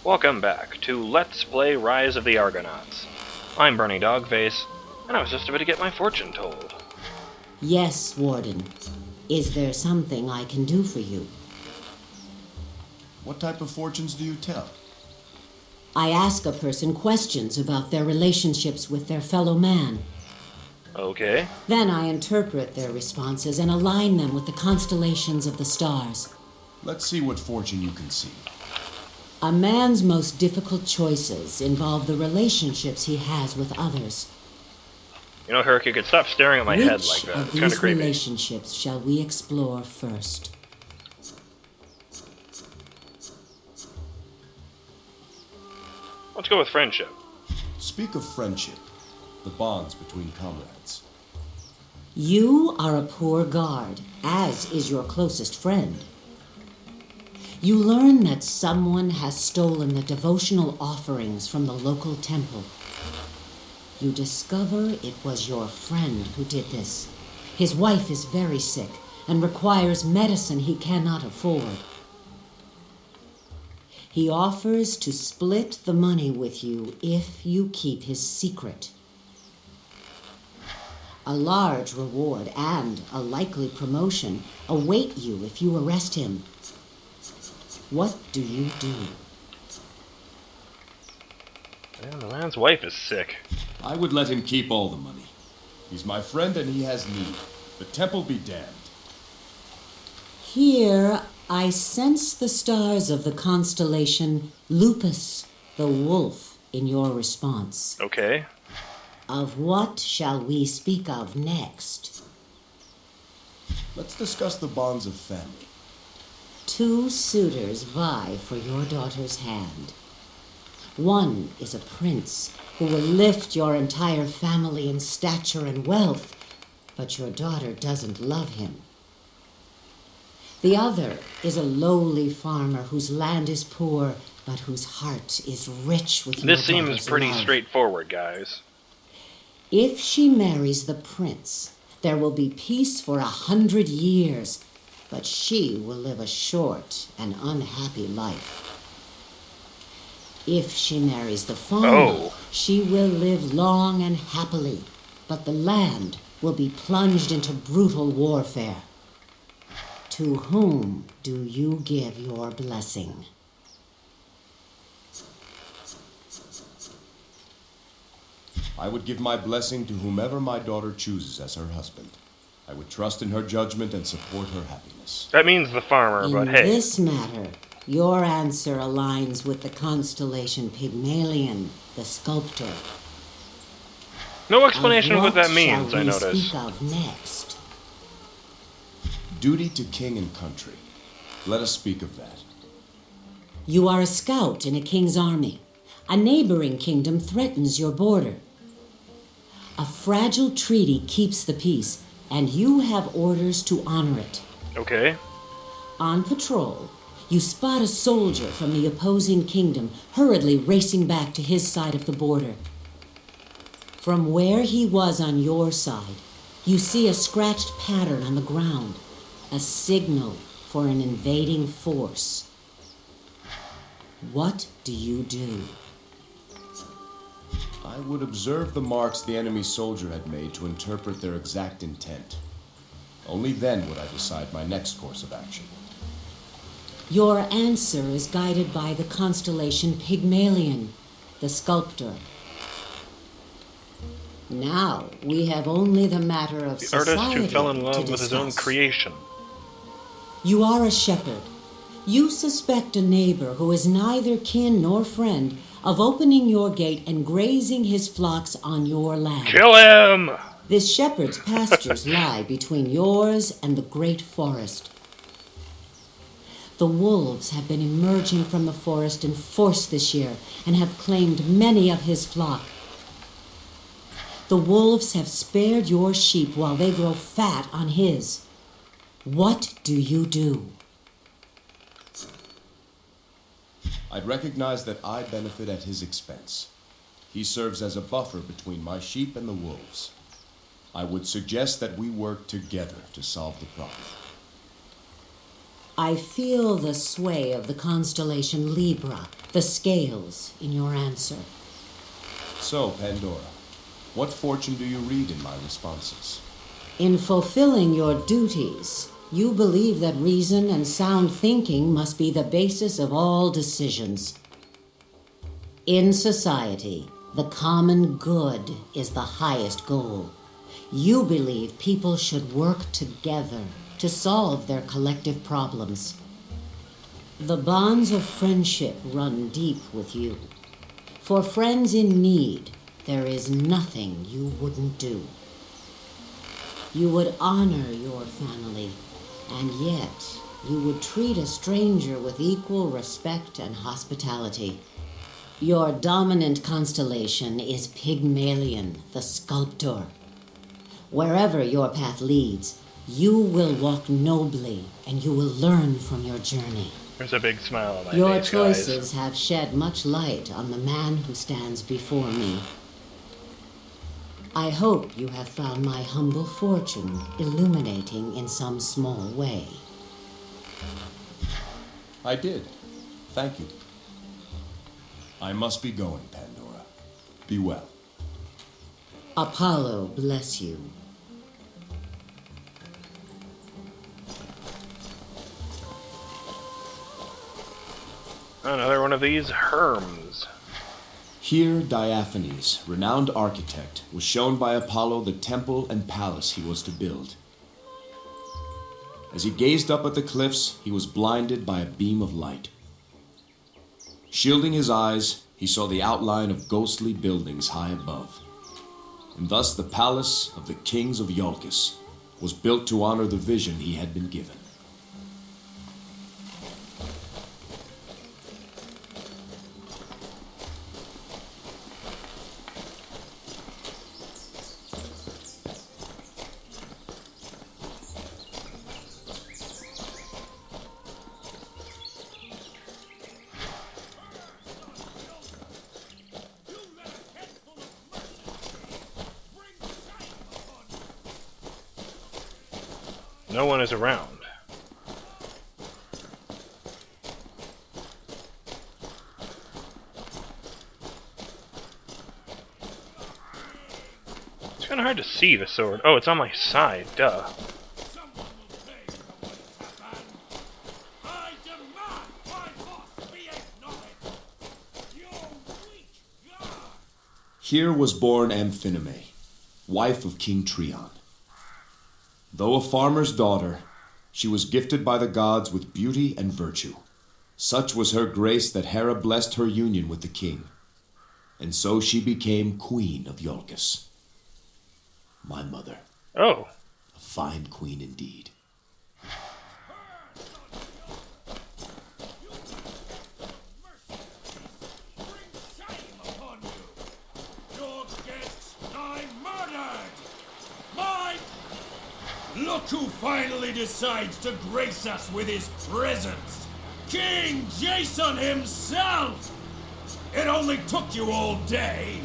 Welcome back to Let's Play Rise of the Argonauts. I'm BurningDogFace, and I was just about to get my fortune told. Yes, Warden. Is there something I can do for you? What type of fortunes do you tell? I ask a person questions about their relationships with their fellow man. Okay. Then I interpret their responses and align them with the constellations of the stars. Let's see what fortune you can see. A man's most difficult choices involve the relationships he has with others. You know, Herc, you could stop staring at my head like that. Which of It's kind of these creepy. relationships shall we explore first? Let's go with friendship. Speak of friendship, the bonds between comrades. You are a poor guard, as is your closest friend. You learn that someone has stolen the devotional offerings from the local temple. You discover it was your friend who did this. His wife is very sick and requires medicine he cannot afford. He offers to split the money with you if you keep his secret. A large reward and a likely promotion await you if you arrest him. What do you do? Man, the man's wife is sick. I would let him keep all the money. He's my friend and he has need. The temple be damned. Here I sense the stars of the constellation Lupus, the wolf, in your response. Okay. Of what shall we speak of next? Let's discuss the bonds of family. 2 suitors vie for your daughter's hand. One is a prince who will lift your entire family in stature and wealth, but your daughter doesn't love him. The other is a lowly farmer whose land is poor, but whose heart is rich with your This seems daughter's pretty love. straightforward, guys. If she marries the prince, there will be peace for 100 years, but she will live a short and unhappy life. If she marries the farmer, she will live long and happily, but the land will be plunged into brutal warfare. To whom do you give your blessing? I would give my blessing to whomever my daughter chooses as her husband. I would trust in her judgment and support her happiness. That means the farmer, but In hey. this matter, your answer aligns with the constellation Pygmalion, the sculptor. No explanation of what that shall means, I we notice. speak of next? Duty to king and country. Let us speak of that. You are a scout in a king's army. A neighboring kingdom threatens your border. A fragile treaty keeps the peace, and you have orders to honor it. Okay. On patrol, you spot a soldier from the opposing kingdom hurriedly racing back to his side of the border. From where he was on your side, you see a scratched pattern on the ground, a signal for an invading force. What do you do? I would observe the marks the enemy soldier had made to interpret their exact intent. Only then would I decide my next course of action. Your answer is guided by the constellation Pygmalion, the sculptor. Now we have only the matter of The society artist who fell in to love with his own discuss. creation. You are a shepherd. You suspect a neighbor who is neither kin nor friend of opening your gate and grazing his flocks on your land. Kill him! This shepherd's pastures lie between yours and the great forest. The wolves have been emerging from the forest in force this year and have claimed many of his flock. The wolves have spared your sheep while they grow fat on his. What do you do? I'd recognize that I benefit at his expense. He serves as a buffer between my sheep and the wolves. I would suggest that we work together to solve the problem. I feel the sway of the constellation Libra, the scales in your answer. So, Pandora, what fortune do you read in my responses? In fulfilling your duties, you believe that reason and sound thinking must be the basis of all decisions. In society, the common good is the highest goal. You believe people should work together to solve their collective problems. The bonds of friendship run deep with you. For friends in need, there is nothing you wouldn't do. You would honor your family, and yet you would treat a stranger with equal respect and hospitality. Your dominant constellation is Pygmalion, the sculptor. Wherever your path leads, you will walk nobly, and you will learn from your journey. There's a big smile on my Your face, choices guys. have shed much light on the man who stands before me. I hope you have found my humble fortune illuminating in some small way. I did. Thank you. I must be going, Pandora. Be well. Apollo bless you. Another one of these Herms. Here Diaphanes, renowned architect, was shown by Apollo the temple and palace he was to build. As he gazed up at the cliffs, he was blinded by a beam of light. Shielding his eyes, he saw the outline of ghostly buildings high above. And thus the palace of the kings of Iolcus was built to honor the vision he had been given. No one is around. It's kind of hard to see the sword. Oh, it's on my side. Duh. Here was born Amphinome, wife of King Trion. Though a farmer's daughter, she was gifted by the gods with beauty and virtue. Such was her grace that Hera blessed her union with the king, and so she became queen of Iolcus. My mother. Oh. A fine queen indeed. Look who finally decides to grace us with his presence! King Jason himself! It only took you all day!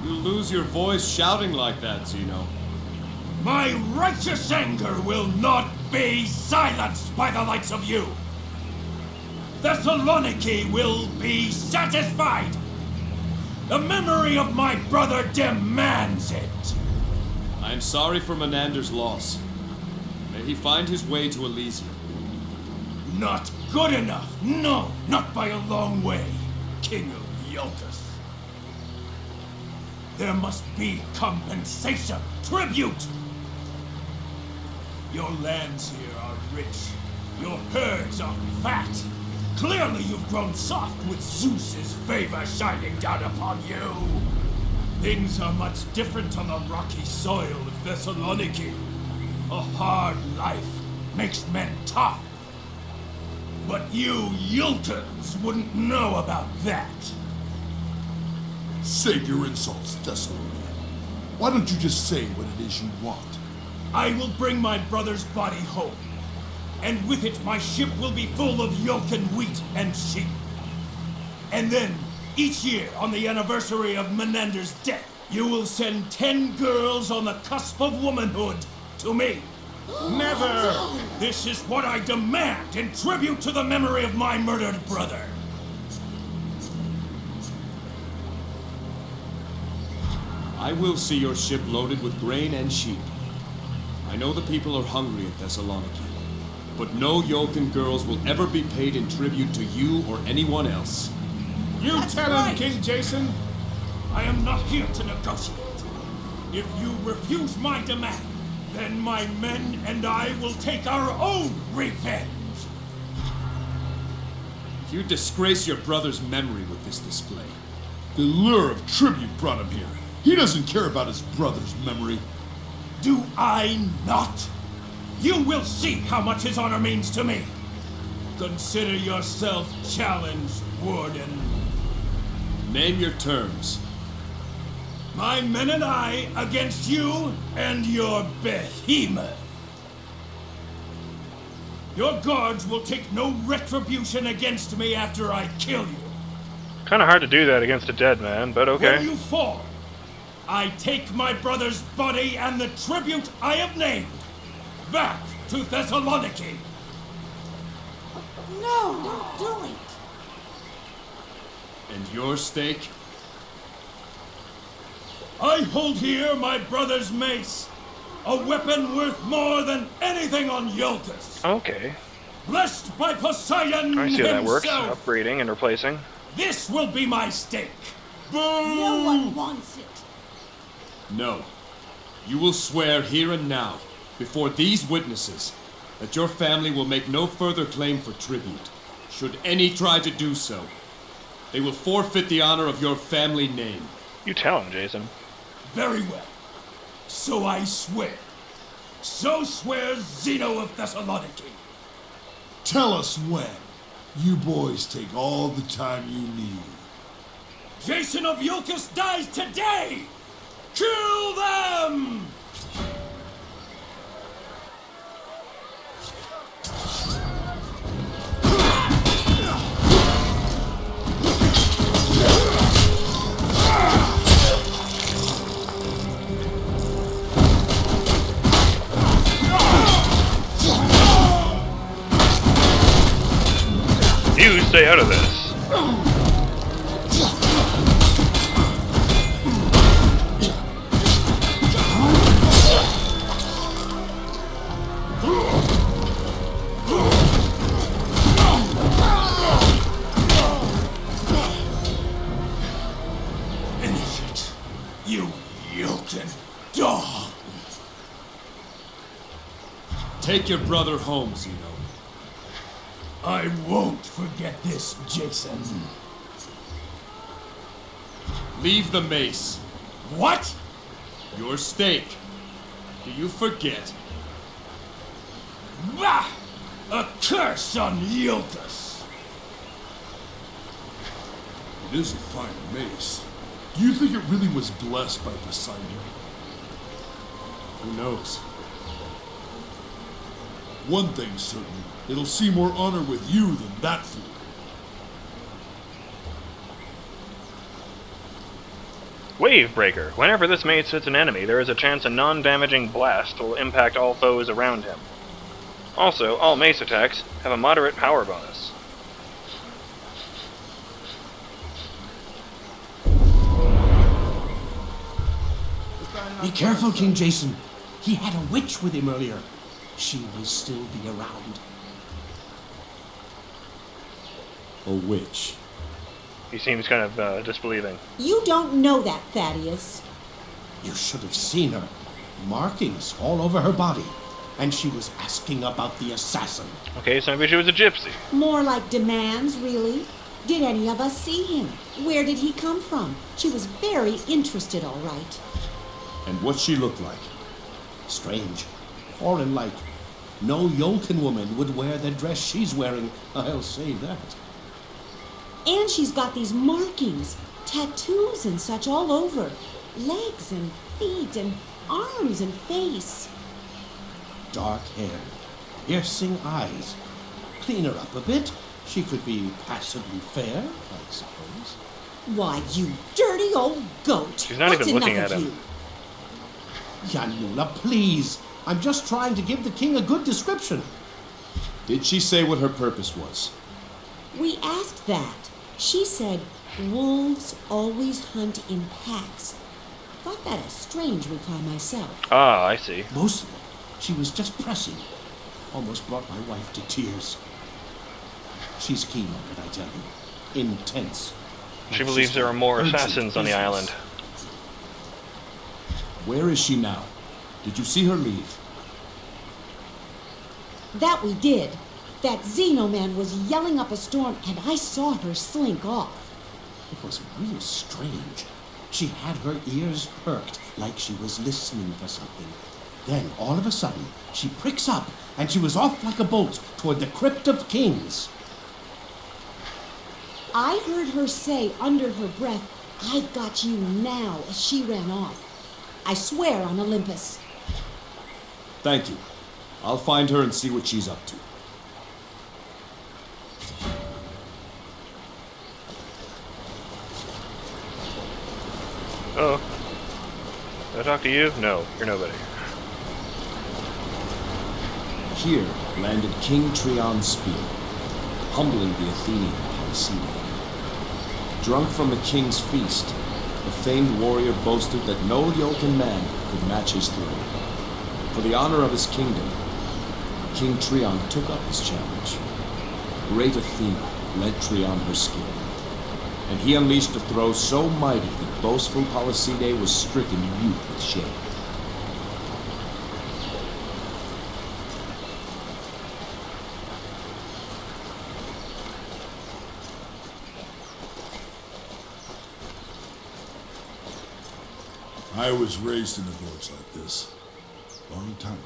You lose your voice shouting like that, Xeno. My righteous anger will not be silenced by the likes of you! Thessaloniki will be satisfied! The memory of my brother demands it! I am sorry for Menander's loss. May he find his way to Elysium. Not good enough! No, not by a long way, King of Iolcus. There must be compensation, tribute! Your lands here are rich. Your herds are fat. Clearly you've grown soft with Zeus's favor shining down upon you. Things are much different on the rocky soil of Thessaloniki. A hard life makes men tough. But you Yulkans wouldn't know about that. Save your insults, Thessaloniki. Why don't you just say what it is you want? I will bring my brother's body home. And with it, my ship will be full of Yulkan wheat and sheep. And then, each year, on the anniversary of Menander's death, you will send 10 girls on the cusp of womanhood to me. Never! This is what I demand in tribute to the memory of my murdered brother. I will see your ship loaded with grain and sheep. I know the people are hungry at Thessaloniki, but no Yolkan girls will ever be paid in tribute to you or anyone else. You tell him, King Jason. I am not here to negotiate. If you refuse my demand, then my men and I will take our own revenge. You disgrace your brother's memory with this display. The lure of tribute brought him here. He doesn't care about his brother's memory. Do I not? You will see how much his honor means to me. Consider yourself challenged, Warden. Name your terms. My men and I against you and your behemoth. Your guards will take no retribution against me after I kill you. Kind of hard to do that against a dead man, but okay. When you fall, I take my brother's body and the tribute I have named back to Thessaloniki. No, don't do it. And your stake? I hold here my brother's mace, a weapon worth more than anything on Yolkus. Okay. Blessed by Poseidon I see how that works. himself. Upgrading and replacing. This will be my stake. No one wants it. No. You will swear here and now, before these witnesses, that your family will make no further claim for tribute. Should any try to do so, they will forfeit the honor of your family name. You tell him, Jason. Very well. So I swear. So swears Xeno of Thessaloniki. Tell us when. You boys take all the time you need. Jason of Yolkus dies today! Kill them! You stay out of this. Finish it, you Yolkan dog! Take your brother home, Xeno. I won't forget this, Jason. Leave the mace. What? Your stake. Do you forget? Bah! A curse on Yolkus! It is a fine mace. Do you think it really was blessed by Poseidon? Who knows? One thing's certain. It'll see more honor with you than that fool. Wavebreaker. Whenever this mace hits an enemy, there is a chance a non-damaging blast will impact all foes around him. Also, all mace attacks have a moderate power bonus. Be careful, King Jason. He had a witch with him earlier. She will still be around. A witch. He seems kind of disbelieving. You don't know that, Thaddeus. You should have seen her. Markings all over her body. And she was asking about the assassin. Okay, so maybe she was a gypsy. More like demands, really. Did any of us see him? Where did he come from? She was very interested, all right. And what she looked like? Strange. Foreign-like. No Yolkan woman would wear the dress she's wearing, I'll say that. And she's got these markings, tattoos and such all over. Legs and feet and arms and face. Dark hair, piercing eyes. Clean her up a bit. She could be passably fair, I suppose. Why, you dirty old goat. She's not What's even looking enough at of him. you? Yanula, please. I'm just trying to give the king a good description. Did she say what her purpose was? We asked that. She said, wolves always hunt in packs. Thought that a strange reply myself. Ah, I see. Mostly, she was just pressing. Almost brought my wife to tears. She's keen on it, I tell you. Intense. She believes there are more assassins on the island. Where is she now? Did you see her leave? That we did. That Xeno man was yelling up a storm, and I saw her slink off. It was real strange. She had her ears perked, like she was listening for something. Then, all of a sudden, she pricks up, and she was off like a bolt toward the Crypt of Kings. I heard her say under her breath, "I've got you now," as she ran off. I swear on Olympus. Thank you. I'll find her and see what she's up to. Oh. Did I talk to you? No, you're nobody. Here landed King Trion's spear, humbling the Athenian Polycene. Drunk from the king's feast, the famed warrior boasted that no yoken man could match his throne. For the honor of his kingdom, King Trion took up his challenge. Great Athena lent Trion her skill, and he unleashed a throw so mighty that boastful Polycene was stricken mute with shame. I was raised in a village like this. Long time ago.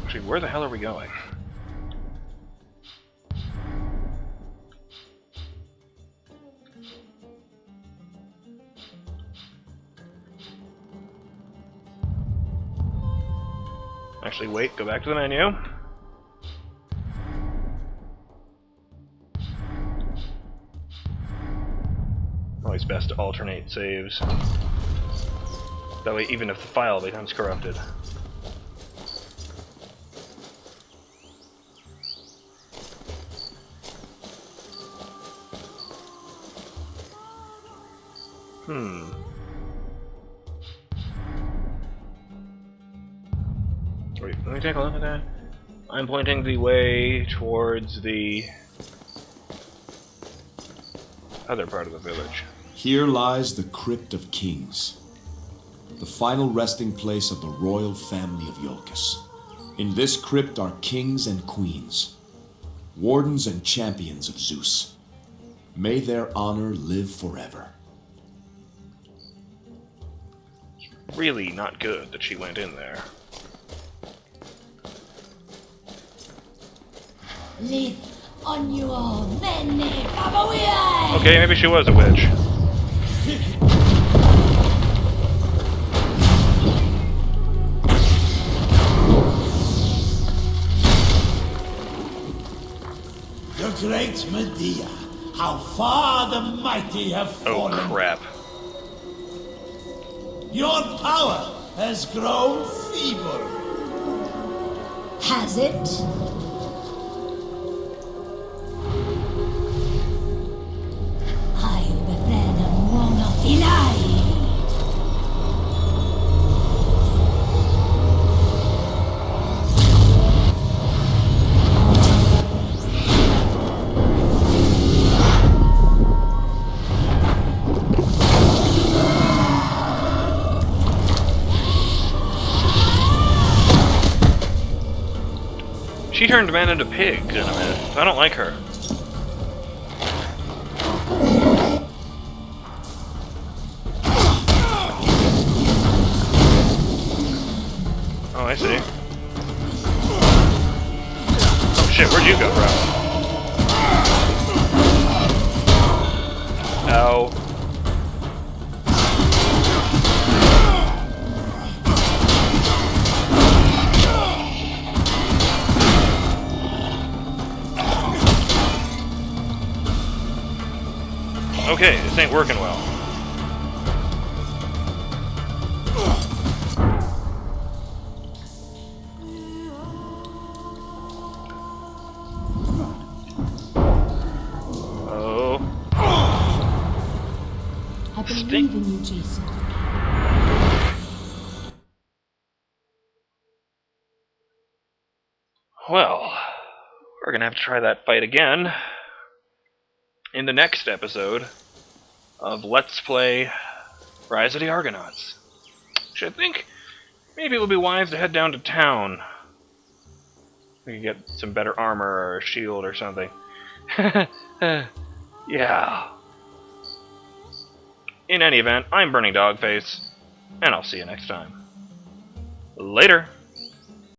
Actually, where the hell are we going? Actually, wait, go back to the menu. Always best to alternate saves. That way, even if the file becomes corrupted. Wait, let me take a look at that. I'm pointing the way towards the other part of the village. Here lies the Crypt of Kings, the final resting place of the royal family of Iolcus. In this crypt are kings and queens, wardens and champions of Zeus. May their honor live forever. Really not good that she went in there. Live on your many Babawiai! Okay, maybe she was a witch. The great Medea, how far the mighty have fallen. Oh crap. Your power has grown feeble. Has it? She turned man into pig in a minute. I don't like her. Oh, I see. Oh shit, where'd you go, bro? Ow. Okay, this ain't working well. believe in you, Jason. Well, we're gonna have to try that fight again in the next episode of Let's Play Rise of the Argonauts. Which I think maybe it would be wise to head down to town. We could get some better armor or a shield or something. Yeah. In any event, I'm BurningDogFace, and I'll see you next time. Later!